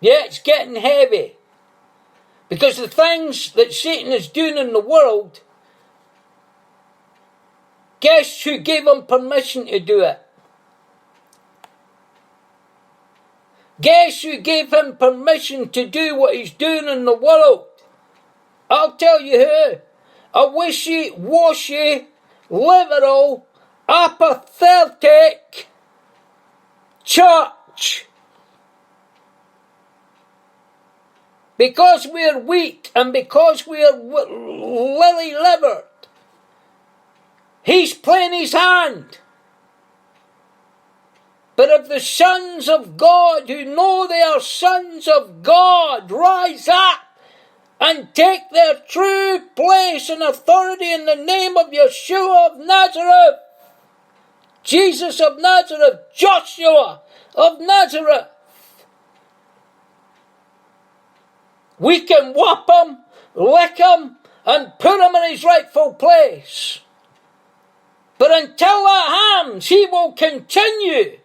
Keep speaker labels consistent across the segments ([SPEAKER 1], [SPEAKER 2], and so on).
[SPEAKER 1] Yeah, it's getting heavy. Because the things that Satan is doing in the world, guess who gave him permission to do it? Guess who gave him permission to do what he's doing in the world? I'll tell you who. A wishy-washy, liberal, apathetic church. Because we're weak and because we're lily-livered, he's playing his hand. But if the sons of God who know they are sons of God rise up and take their true place and authority in the name of Yeshua of Nazareth, Jesus of Nazareth, Joshua of Nazareth, we can whop him, lick him, and put him in his rightful place. But until that happens, he will continue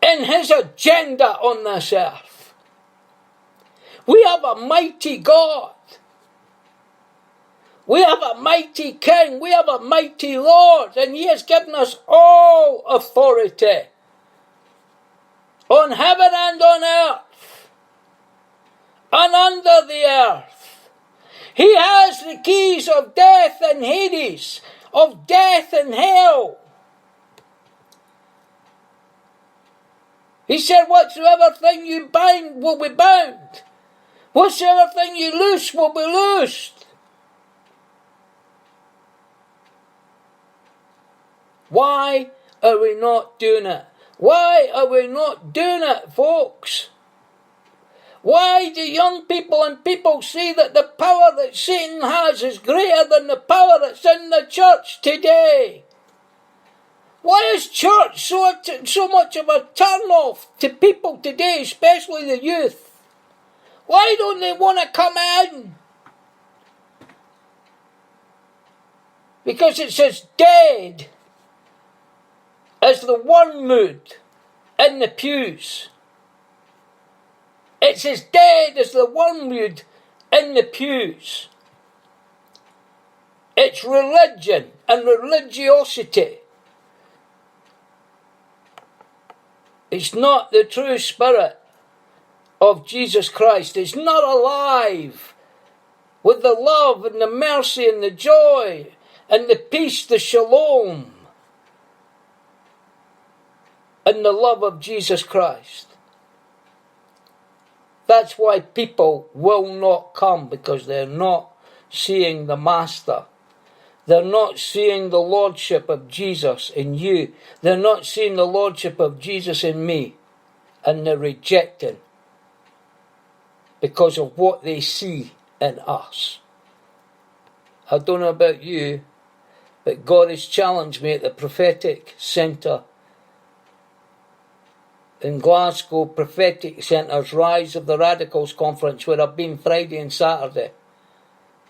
[SPEAKER 1] in his agenda on this earth. We have a mighty God. We have a mighty King. We have a mighty Lord. And he has given us all authority on heaven and on earth and under the earth. He has the keys of death and Hades, of death and hell. He said, whatsoever thing you bind will be bound. Whatsoever thing you loose will be loosed. Why are we not doing it? Why are we not doing it, folks? Why do young people and people see that the power that Satan has is greater than the power that's in the church today? Why is church so much of a turn-off to people today, especially the youth? Why don't they want to come in? Because it's as dead as the wormwood in the pews. It's as dead as the wormwood in the pews. It's religion and religiosity. It's not the true spirit of Jesus Christ. It's not alive with the love and the mercy and the joy and the peace, the shalom and the love of Jesus Christ. That's why people will not come, because they're not seeing the Master. They're not seeing the Lordship of Jesus in you. They're not seeing the Lordship of Jesus in me. And they're rejecting because of what they see in us. I don't know about you, but God has challenged me at the Prophetic Centre in Glasgow, Prophetic Centre's Rise of the Radicals Conference, where I've been Friday and Saturday.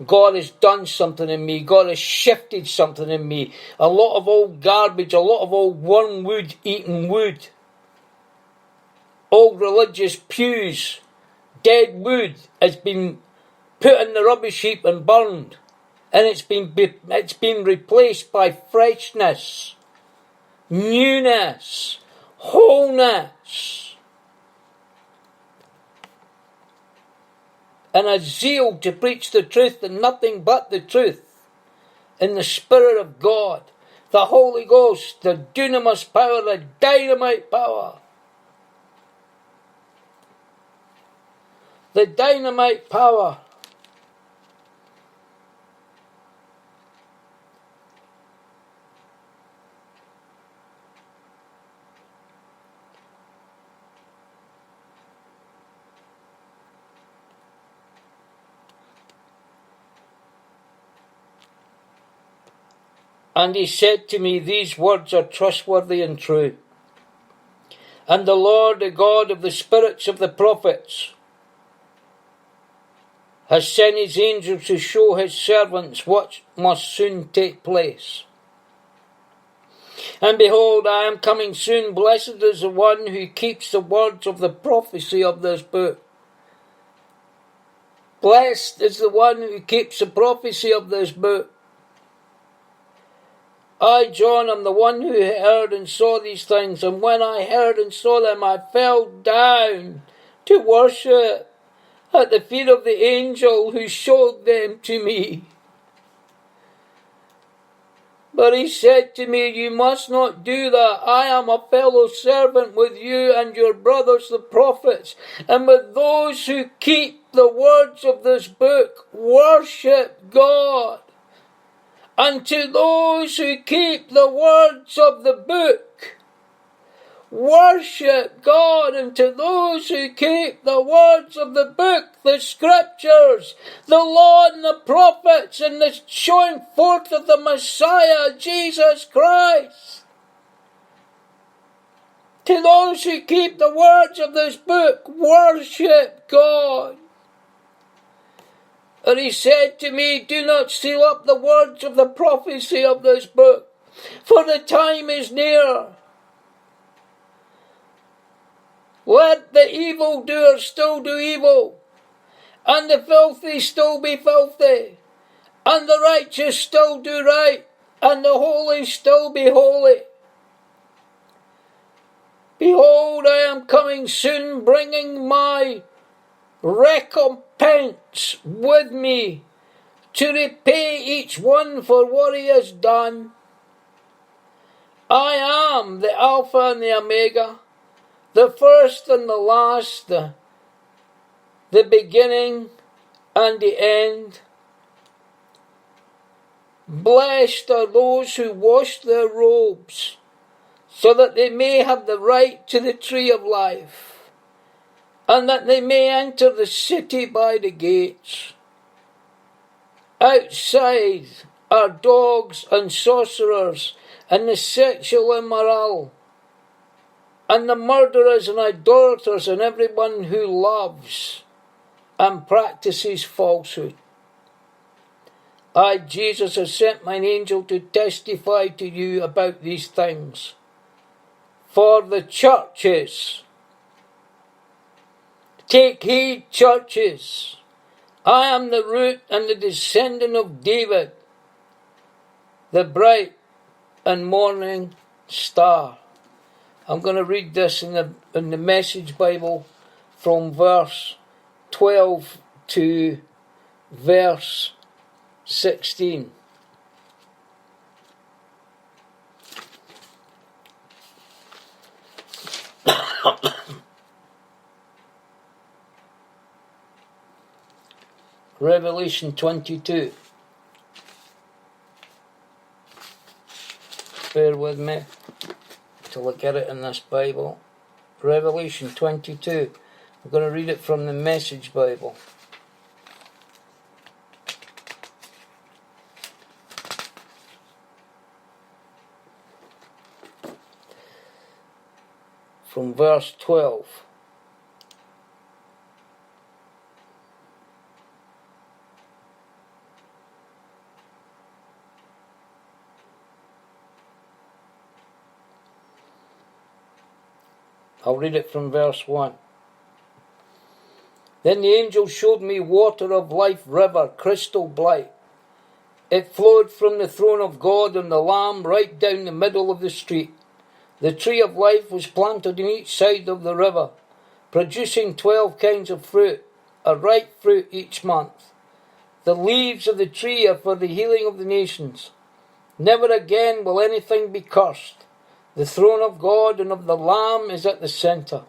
[SPEAKER 1] God has done something in me. God has shifted something in me. A lot of old garbage, a lot of old wormwood eaten wood. Old religious pews, dead wood has been put in the rubbish heap and burned. And it's been replaced by freshness, newness, wholeness, and a zeal to preach the truth and nothing but the truth in the Spirit of God, the Holy Ghost, the dunamis power, the dynamite power. The dynamite power. And he said to me, these words are trustworthy and true. And the Lord, the God of the spirits of the prophets, has sent his angels to show his servants what must soon take place. And behold, I am coming soon. Blessed is the one who keeps the words of the prophecy of this book. Blessed is the one who keeps the prophecy of this book. I, John, am the one who heard and saw these things, and when I heard and saw them, I fell down to worship at the feet of the angel who showed them to me. But he said to me, you must not do that. I am a fellow servant with you and your brothers the prophets, and with those who keep the words of this book. Worship God. And to those who keep the words of the book, worship God. And to those who keep the words of the book, the scriptures, the law and the prophets, and the showing forth of the Messiah, Jesus Christ. To those who keep the words of this book, worship God. And he said to me, do not seal up the words of the prophecy of this book, for the time is near. Let the evildoer still do evil, and the filthy still be filthy, and the righteous still do right, and the holy still be holy. Behold, I am coming soon, bringing my recompense with me, to repay each one for what he has done. I am the Alpha and the Omega, the first and the last, the beginning and the end. Blessed are those who wash their robes, so that they may have the right to the tree of life, and that they may enter the city by the gates. Outside are dogs and sorcerers, and the sexual immoral, and the murderers and idolaters, and everyone who loves and practices falsehood. I, Jesus, have sent mine angel to testify to you about these things for the churches. Take heed, churches. I am the root and the descendant of David, the bright and morning star. I'm going to read this in the Message Bible from verse 12 to verse 16. Revelation 22. Bear with me till I get it in this Bible. Revelation 22. I'm going to read it from the Message Bible. From verse 12. I'll read it from verse 1. Then the angel showed me water of life river, crystal bright. It flowed from the throne of God and the Lamb right down the middle of the street. The tree of life was planted on each side of the river, producing 12 kinds of fruit, a ripe fruit each month. The leaves of the tree are for the healing of the nations. Never again will anything be cursed. The throne of God and of the Lamb is at the centre.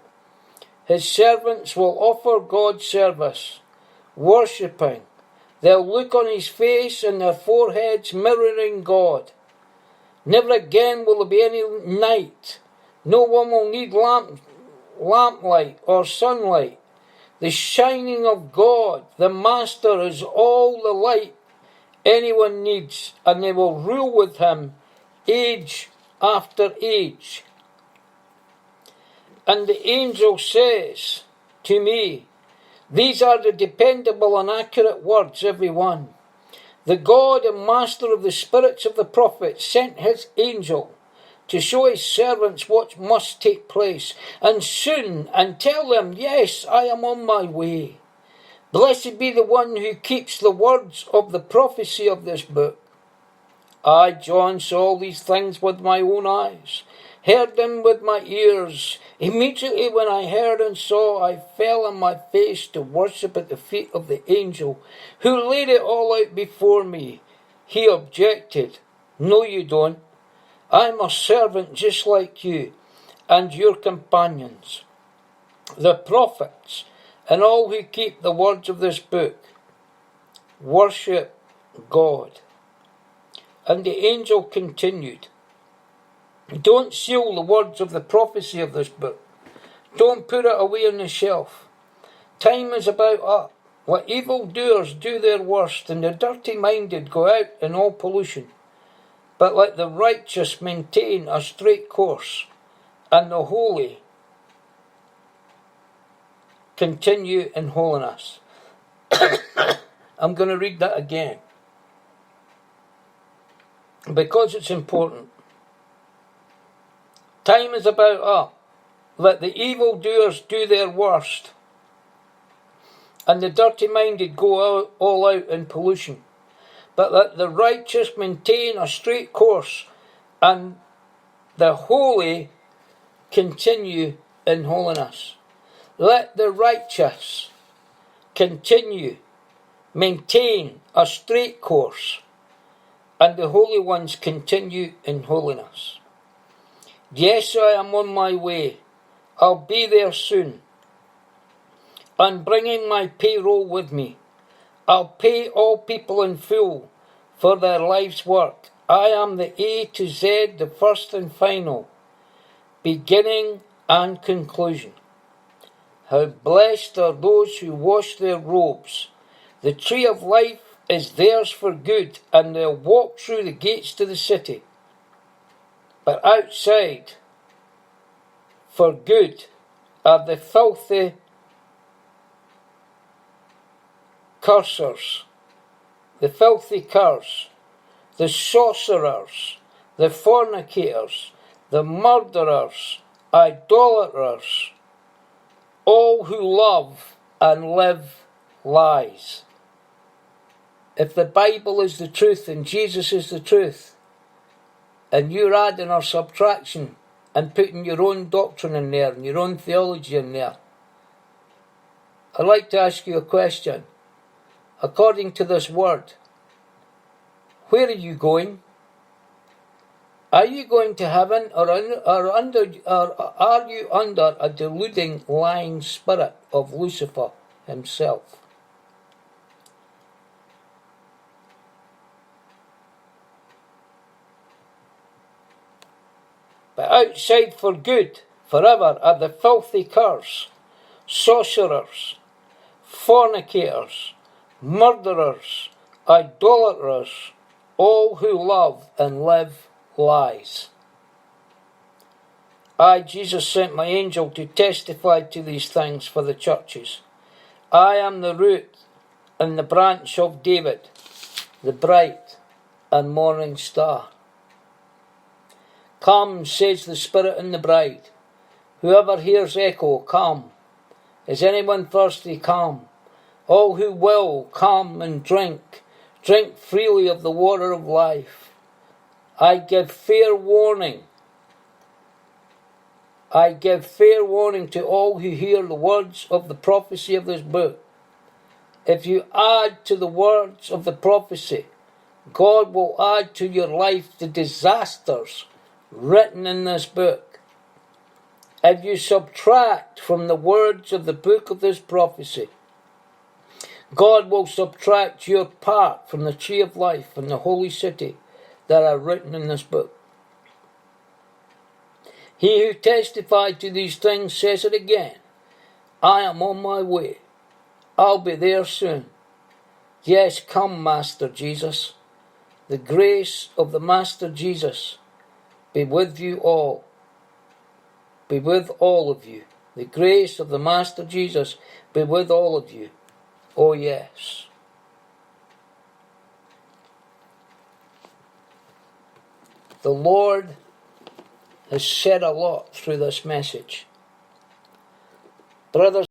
[SPEAKER 1] His servants will offer God service, worshipping. They'll look on his face and their foreheads mirroring God. Never again will there be any night. No one will need lamplight or sunlight. The shining of God, the Master, is all the light anyone needs, and they will rule with him age after age. And the angel says to me, these are the dependable and accurate words, every one. The God and Master of the spirits of the prophets sent his angel to show his servants what must take place, and soon, and tell them, yes, I am on my way. Blessed be the one who keeps the words of the prophecy of this book. I, John, saw all these things with my own eyes, heard them with my ears. Immediately when I heard and saw, I fell on my face to worship at the feet of the angel who laid it all out before me. He objected, no, you don't. I'm a servant just like you and your companions, the prophets, and all who keep the words of this book. Worship God. And the angel continued, don't seal the words of the prophecy of this book. Don't put it away on the shelf. Time is about up. Let evildoers do their worst, and the dirty-minded go out in all pollution. But let the righteous maintain a straight course, and the holy continue in holiness. I'm going to read that again, because it's important. Time is about up. Let the evildoers do their worst, and the dirty-minded go all out in pollution. But let the righteous maintain a straight course, and the holy continue in holiness. Let the righteous maintain a straight course, and the holy ones continue in holiness. Yes, I am on my way. I'll be there soon. I'm bringing my payroll with me. I'll pay all people in full for their life's work. I am the A to Z, the first and final, beginning and conclusion. How blessed are those who wash their robes. The tree of life is theirs for good, and they'll walk through the gates to the city. But outside, for good, are the filthy cursers, the filthy curse, the sorcerers, the fornicators, the murderers, idolaters, all who love and live lies. If the Bible is the truth and Jesus is the truth, and you're adding or subtraction and putting your own doctrine in there and your own theology in there, I'd like to ask you a question. According to this word, where are you going? Are you going to heaven, or are you under a deluding, lying spirit of Lucifer himself? But outside for good, forever, are the filthy curs, sorcerers, fornicators, murderers, idolaters, all who love and live lies. I, Jesus, sent my angel to testify to these things for the churches. I am the root and the branch of David, the bright and morning star. Come, says the Spirit and the bride. Whoever hears echo, come. Is anyone thirsty? Come. All who will, come and drink. Drink freely of the water of life. I give fair warning. I give fair warning to all who hear the words of the prophecy of this book. If you add to the words of the prophecy, God will add to your life the disasters written in this book. If you subtract from the words of the book of this prophecy, God will subtract your part from the tree of life and the holy city that are written in this book. He who testified to these things says it again. I am on my way. I'll be there soon. Yes, come, Master Jesus. The grace of the Master Jesus be with you all. Be with all of you. The grace of the Master Jesus be with all of you. Oh, yes. The Lord has said a lot through this message. Brothers